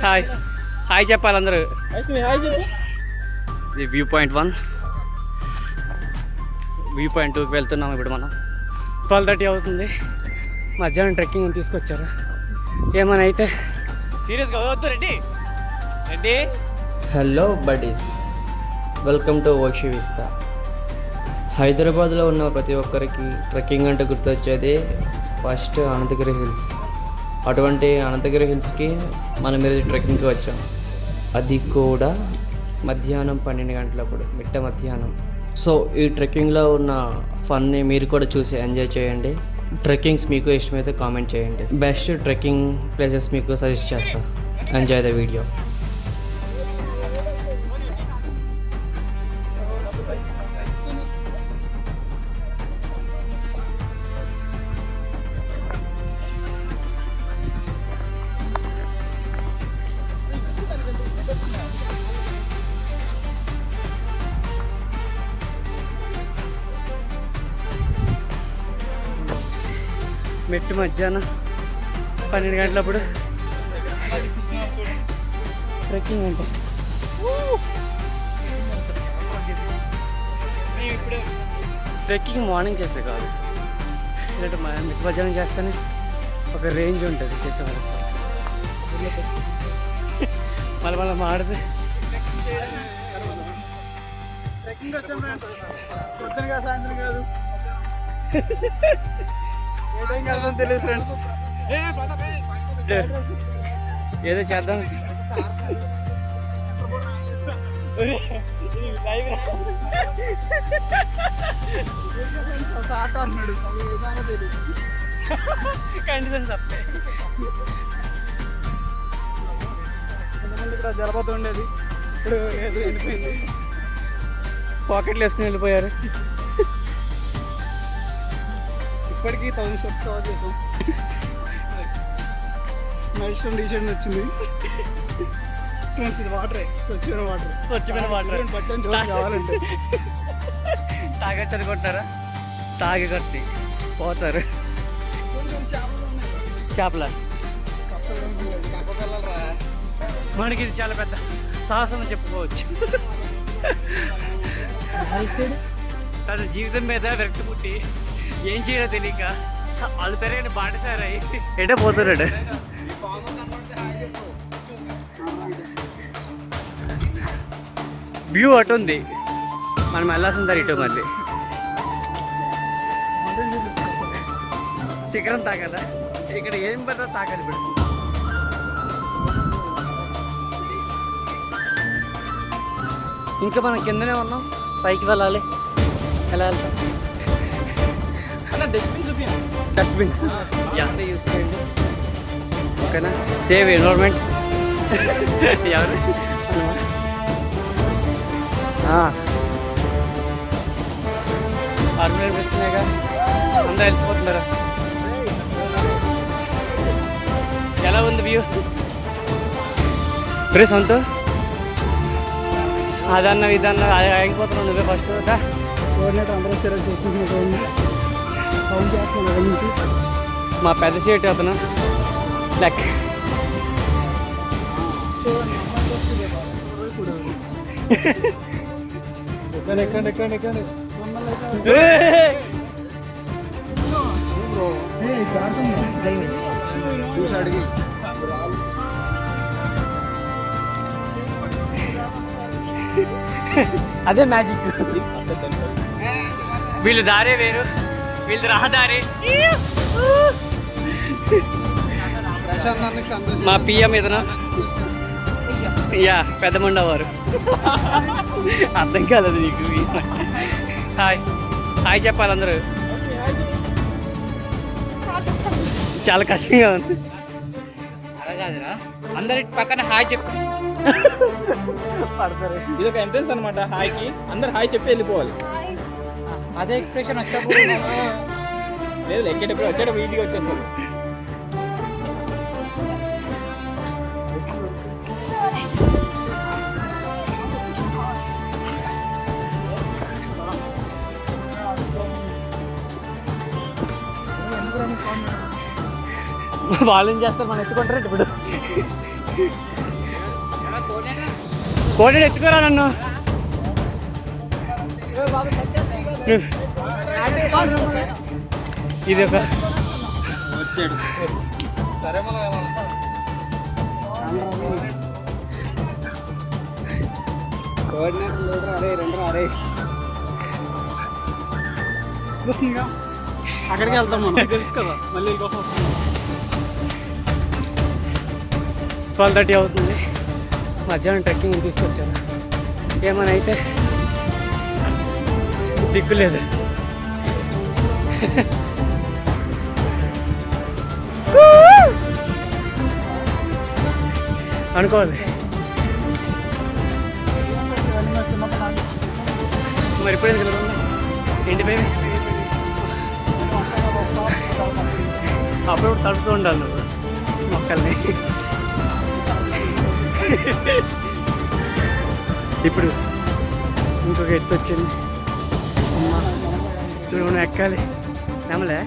Hi hi చెప్పాలి అందరూ. ఇది వ్యూ పాయింట్ 1, వ్యూ పాయింట్ 2కి వెళ్తున్నాం. ఇప్పుడు మనం 12:30 అవుతుంది. మధ్యాహ్నం ట్రెక్కింగ్ అని తీసుకొచ్చారు. ఏమైనా అయితే సీరియస్గా వద్దు Reddy Reddy. Hello buddies, welcome to Oshi Vista. హైదరాబాద్లో ఉన్న ప్రతి ఒక్కరికి ట్రెక్కింగ్ అంటే గుర్తొచ్చేది ఫస్ట్ అనంతగిరి హిల్స్. అటువంటి అనంతగిరి హిల్స్కి మనం ఈరోజు ట్రెక్కింగ్కి వచ్చాం. అది కూడా మధ్యాహ్నం 12 గంటలప్పుడు, మిట్ట మధ్యాహ్నం. సో ఈ ట్రెక్కింగ్లో ఉన్న ఫన్ని మీరు కూడా చూసి ఎంజాయ్ చేయండి. ట్రెక్కింగ్స్ మీకు ఇష్టమైతే కామెంట్ చేయండి. బెస్ట్ ట్రెక్కింగ్ ప్లేసెస్ మీకు సజెస్ట్ చేస్తా. Enjoy the video. మెట్టు మధ్యాహ్నం 12 గంటలప్పుడు ట్రెక్కింగ్ అంటే ట్రెక్కింగ్ మార్నింగ్ చేస్తే కాదు, లేదంటే మెట్టు మధ్యాహ్నం చేస్తేనే ఒక రేంజ్ ఉంటుంది చేసేవాళ్ళకి. మళ్ళీ మాడితే సాయంత్రం కాదు తెలియదు ఫ్రెండ్స్. ఏదో చేద్దాం. కండిషన్ చెప్తే కొంతమంది ఇక్కడ జలపాతం ఉండేది, ఇప్పుడు లేదు, వెళ్ళిపోయింది. పాకెట్లు వేసుకుని వెళ్ళిపోయారు. ఇప్పటికీ 1000 స్టెప్స్ కవర్ చేసాం. మైల్స్టోన్ రీసెంట్ వచ్చింది ఫ్రెండ్స్. ఇది వాటరే, స్వచ్ఛమైన వాటర్. పట్టని రోజు కావాలంటే తాగొచ్చు అనుకుంటున్నారా? తాగి కట్టి పోతారు. చేపల మనకి ఇది చాలా పెద్ద సాహసం అని చెప్పుకోవచ్చు. తన జీవితం మీద విరక్తి పుట్టి ఏం చేయాలో తెలియక వాళ్ళు పెరగని బాటసారా ఎటే పోతున్నాడు. వ్యూ అటు ఉంది, మనం వెళ్ళాల్సిందారు ఇటు. మళ్ళీ శిఖరం తాకాలా? ఇక్కడ ఏం పడ్డా తాకాలి. ఇప్పుడు ఇంకా మనం కిందనే ఉన్నాం, పైకి వెళ్ళాలి. ఎలా వెళ్తాం? డస్ట్బిన్ ఎంత యూజ్ చేయండి, ఓకేనా? Save environment. ఎవరు అరుణ్ అనిపిస్తున్నాయిగా, అందరూ వెళ్ళిపోతున్నారా? ఎలా ఉంది వ్యూ? రే సొంత అదన్నా ఇదన్నా ఆగిపోతున్నావు నువ్వే ఫస్ట్. కోఆర్డినేటర్ అందరూ వచ్చారో చూసుకుంటున్నాను. సౌండ్ చేస్తున్నాను అక్కడి నుంచి. మా పెద్ద సీట్ అతను లెక్క. ఎక్కండి. చూసి అడిగి అదే మ్యాజిక్. వీళ్ళు దారే వేరు, వీళ్ళు రహదారి. మా పిఎం ఇతను, యా పెద్ద ముండవారు. అర్థం కాలేదు నీకు? హాయ్ హాయ్ చెప్పాలి అందరూ. చాలా కష్టంగా ఉంది. అలా కాదురా, అందరి పక్కన హాయ్ చెప్పు. పడతారు. ఇది ఒక ఎంట్రెన్స్ అనమాట హాయ్కి. అందరు హాయ్ చెప్పి వెళ్ళిపోవాలి. అదే ఎక్స్ప్రెషన్ వచ్చినప్పుడు లేదు, ఎక్కేటప్పుడు వచ్చేటప్పుడు ఇంటికి వచ్చేస్తారు. వాళ్ళేం చేస్తారు, మనం ఎత్తుకుంటారు ఇప్పుడు. కోడెడు ఎత్తుకోరా నన్ను. ఇది ఒక వస్తుందిగా అక్కడికి వెళ్తాం మనం తెలుసు కదా మళ్ళీ కోసం వస్తుంది 12:30 అవుతుంది. మధ్యాహ్నం ట్రెక్కింగ్ తీసుకొచ్చాను. ఏమైనా అయితే దిక్కులేదు. అనుకోవాలి మరి ఇప్పుడు ఎందుకు ఏంటి బేబీ అప్పుడప్పుడు తడుపుతూ ఉండాలి నువ్వు మొక్కల్ని. ఇప్పుడు ఇంకొక ఎత్తు వచ్చింది. అమ్మా ఇప్పుడు మనం ఎక్కాలి. నమ్మలే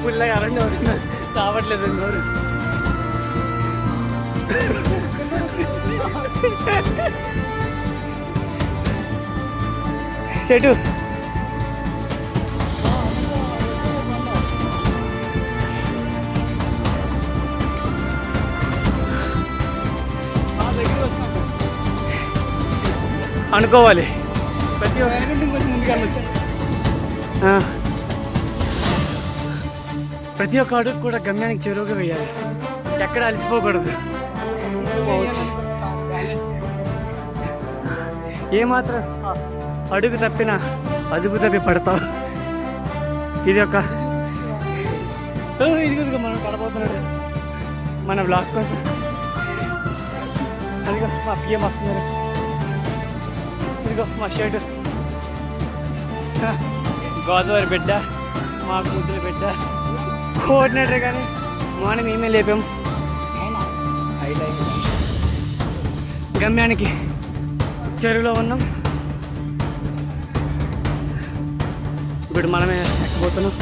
పుల్లగా అరండి అవుతుంది రావట్లేదు నోరు. సెటు అనుకోవాలి ప్రతి ప్రతి ఒక్క అడుగు కూడా గమ్యానికి చెరువుగా వేయాలి. ఎక్కడ అలసిపోకూడదు. ఏమాత్రం అడుగు తప్పినా అదుపు తప్పి పడతావు. ఇది ఒక ఇదిగో మనం పడబోతున్నాడు మన బ్లాక్ కోసం. అదిగో మా పిఎం వస్తున్నారు. ఇదిగో మా షర్ట్ గోదావరి బిడ్డ మా కూతురు బిడ్డ కోఆర్డినేటర్. కానీ మార్నింగ్ మేమే లేపాం. గమ్యానికి చెరువులో ఉన్నాం. ఇప్పుడు మనమే ఎక్కబోతున్నాం.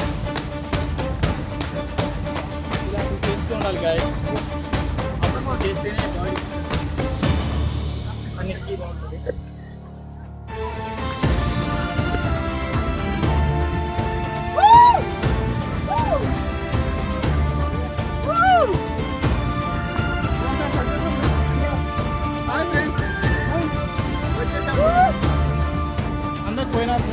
చేస్తూ ఉండాలి గాయస్. అప్పుడు చేస్తేనే బాడీ అన్నిటికీ బాగుంటుంది. అందరు పోయినారు.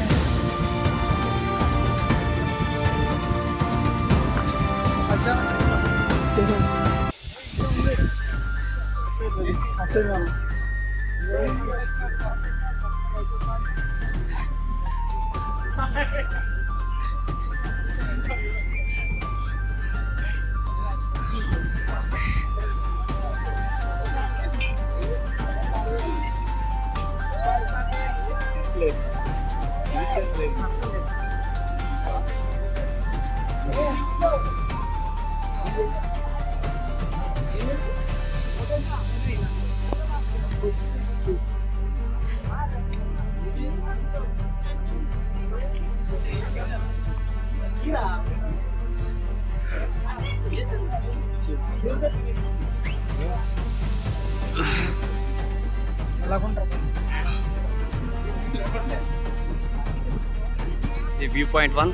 ఇది వ్యూ పాయింట్ 1.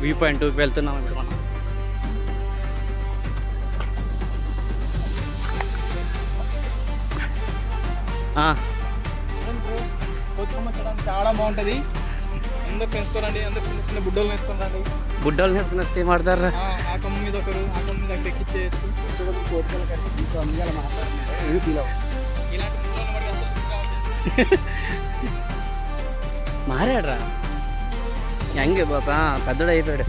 వ్యూ పాయింట్ 2కి వెళ్తున్నాం ఇప్పుడు మనం. చాలా బాగుంటుంది. అందరు ఫ్రెండ్స్తో రండి. అందరు చిన్న చిన్న బుడ్డోలు వేసుకొని రండి. బుడ్డోలు వేసుకుని వస్తే మాడతారా? ఆ కొమ్మ మీద ఒకరు ఆ కొమ్మ మీద ఒకరు ఎక్కిచ్చేయచ్చు. ఇలాంటి ముసలోళ్ళని వాడికి అసలు మారాడ్రా యంగ్ బాబా పెద్దోడు అయిపోయాడు.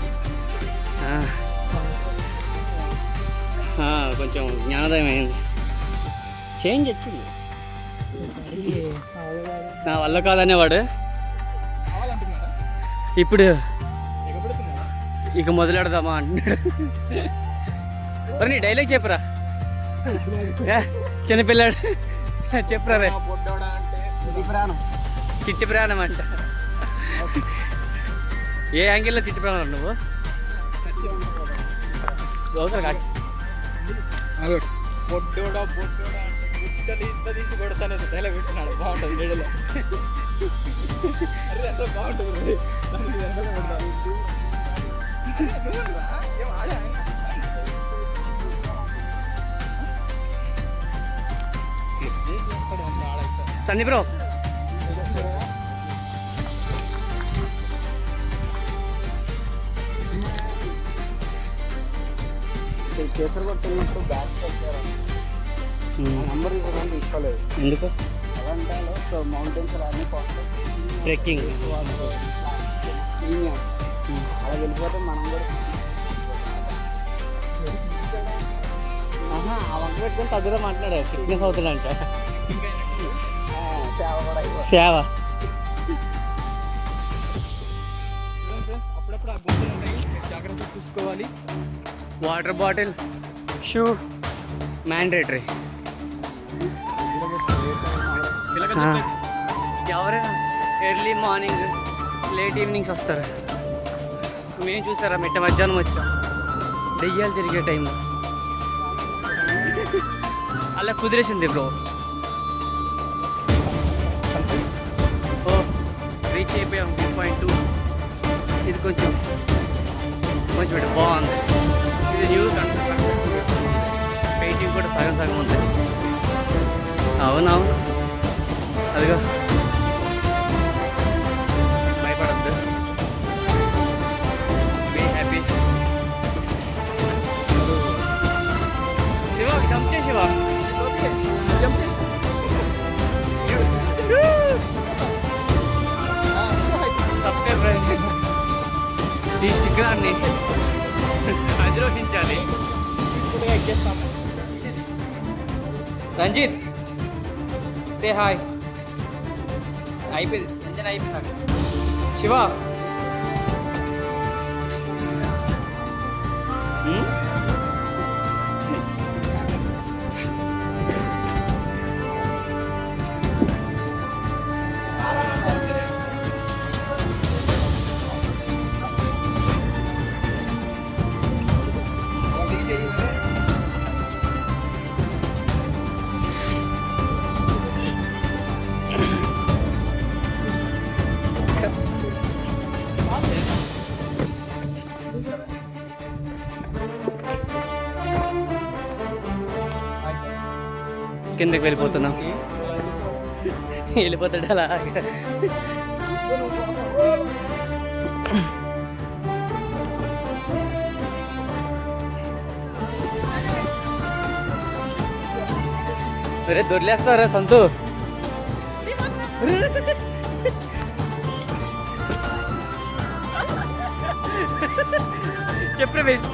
కొంచెం జ్ఞానోదయం అయింది. చేంజ్ వచ్చింది. నా వల్ల కాదనేవాడు ఇప్పుడు ఇక మొదలెడదామా అంటున్నాడు. నీ డైలాగ్ చెప్పురా చిన్నపిల్లాడు చెప్పురా రే. చిట్టి ప్రాణం అంట. ఏ యాంగిల్లో తిట్టిపోయినా నువ్వు బొడ్డోడా గుట్టలు ఇంత తీసి కొడతానే డైలాగ్ పెట్టున్నాడు. బాగుంటుంది నీడలో. అరే ఎంత బాగుంటుంది. సన్నీ బ్రో కేసరి కొట్టుకున్నప్పుడు బ్యాగ్ నెంబర్ తీసుకోలేదు. ఎందుకు అలాంటి మౌంటైన్స్ అన్నీ ట్రెక్కింగ్ అలా వెళ్ళిపోతే మనం కూడా ఆ వంట పెట్టుకొని తగ్గుదా మాట్లాడే ఫిట్నెస్ అవుతుందంట. సేవ కూడా సేవ అప్పుడప్పుడు ఆ గుంపులు ఉన్నాయి, జాగ్రత్తగా చూసుకోవాలి. Water bottle shoe mandatory. ఎవరైనా ఎర్లీ మార్నింగ్ లేట్ ఈవినింగ్స్ వస్తారు. మేము చూసారా మిట్ట మధ్యాహ్నం వచ్చాం, దెయ్యాలు తిరిగే టైం అలా కుదిరేసింది బ్రో. ఓ రీచ్ అయిపోయాం 2.2. ఇది కొంచెం బాగుంది. ఇది న్యూ పెయింటింగ్ కూడా సగం సగం ఉంది. అవునవును అదిగో భయపడద్దు, బీ హ్యాపీ. శివ జంప్ చే శివ. సబ్స్క్రైబ్ ఈ శిఖరాన్ని అధిరోహించాలి. Ranjith say hi. అయిపోయింది ఎంజాయ్ అయిపోయింది. శివ కిందకి వెళ్ళిపోతున్నాం. వెళ్ళిపోతాడు అలా. అరే దొరిలేస్తారా సంతు. చెప్పు ప్రవీణ్,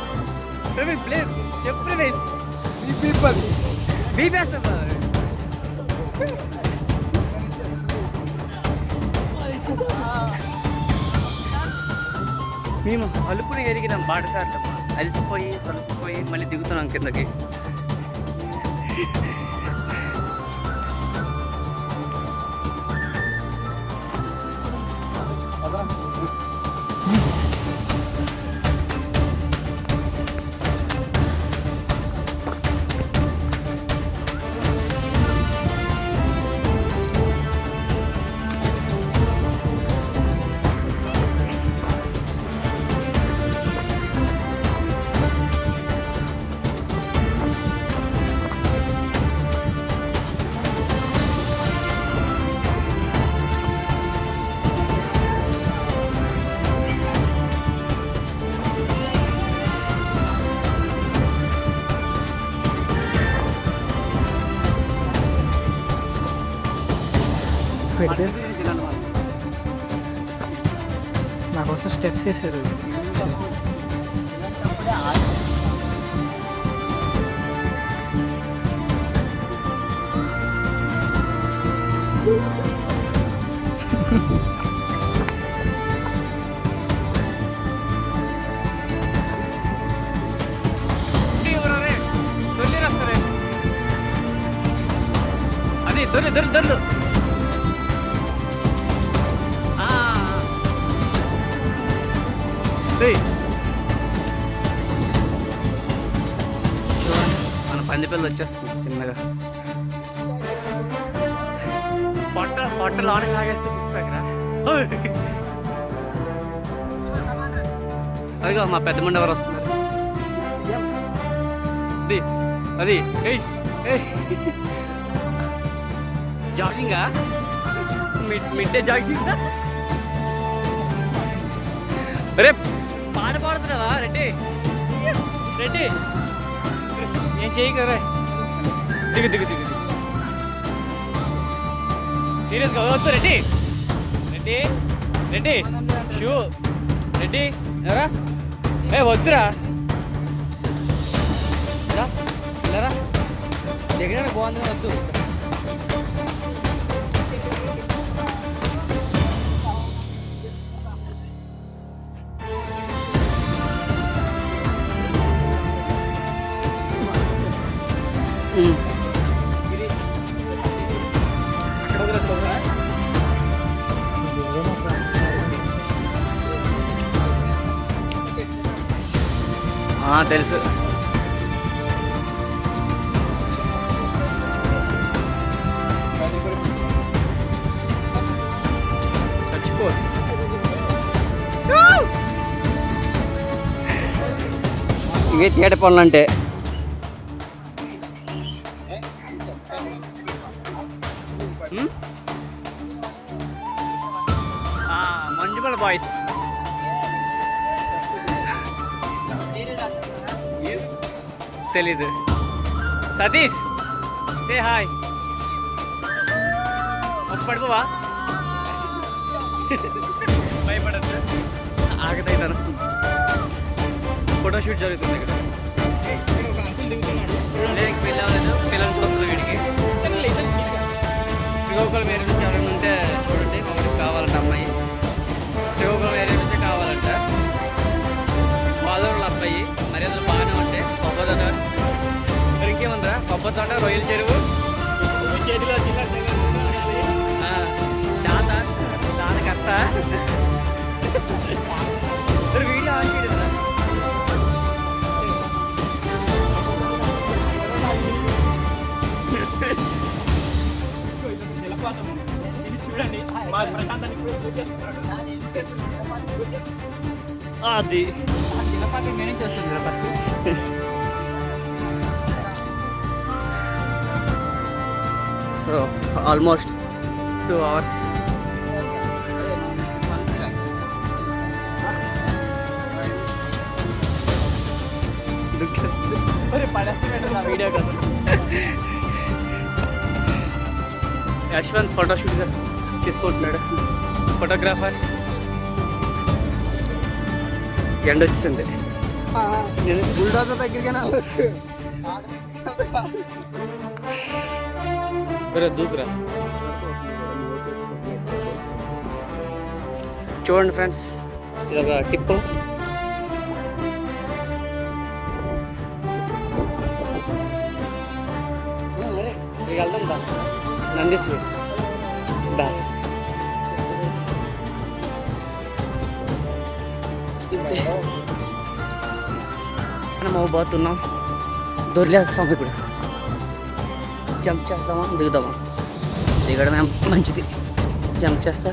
ప్రవీణ్ ప్లీజ్ చెప్పు ప్రవీణ్. బీపేస్తా మేము అలుపుని ఎరిగినాం బాటసార్లు. అలిసిపోయి సొలసిపోయి మళ్ళీ దిగుతున్నాం కిందకి. పెడితే నా కోసం స్టెప్స్ వేసారు. అది దొర్లు దొర్లు దొర్లు. ఏయ్. చూడండి మన పందిపిల్ల వచ్చేస్తుంది చిన్నగా. పొట్ట లోనికి లాగేస్తే 6 ప్యాక్ రా. అదిగో మా పెద్ద మండి ఎవరు వస్తున్నారు. అది జాగింగా మిడ్ డే జాగింగా. అరే పాట పాడుతున్నావా రెడ్డి? రెడ్డి ఏం చేయి కదా. దిగు దిగు దిగు సీరియస్గా వద్దు రెడ్డి. రెడ్డి రెడ్డి షూ రెడ్డి ఎవరా? వద్దురా వెళ్ళరా. దగ్గర బాగుంది వద్దు. తెలుసు. చచ్చిపోవచ్చు. ఇవే తేట పనులు అంటే. మంజుమల బాయ్స్. తెలీదు. Satish say hi. ఒక పడిపోవా? భయపడద్దు. ఆగతైతాను. ఫోటోషూట్ జరుగుతుంది ఇక్కడ. పిల్లలు చూస్తుంది వీడికి. శ్రీకాకుళం ఏరియా నుంచి ఎవరైనా ఉంటే చూడండి. మమ్మల్ని కావాలంట అమ్మాయి. శ్రీకాకుళం ఏరియా నుంచే కావాలంట. మాధవుల అబ్బాయి మర్యాదలు బాగానే ఉంటాయి. కొబ్బరి తోట మరి ఇంకేముందా? కొబ్బరి తోట, రొయ్యల చెరువు, చేతిలో చిల్లర దాత దానకర్త. వీడియో ఆన్ చేయడం చూడండి. అది జలపాతం మేనేజ్ చేస్తుంది. జలపాతం సో ఆల్మోస్ట్ 2 hours. వీడియో కదా. యశ్వంత్ ఫోటోషూట్ తీసుకుంటున్నాడు. ఫోటోగ్రాఫర్. ఎండ వచ్చింది. బుల్డోజర్ దగ్గరికైనా అవ్వచ్చు. దూకురా. చూడండి ఫ్రెండ్స్, ఇది ఒక టిప్పు. ఇక వెళ్దాం దా. నందీశ్వరి దా. మనం పోతున్నాం. దొరిలేస్తాం ఇప్పుడు. జంప్ చేద్దామా దిగుదామా? దిగడమే మంచిది. జంప్ చేస్తా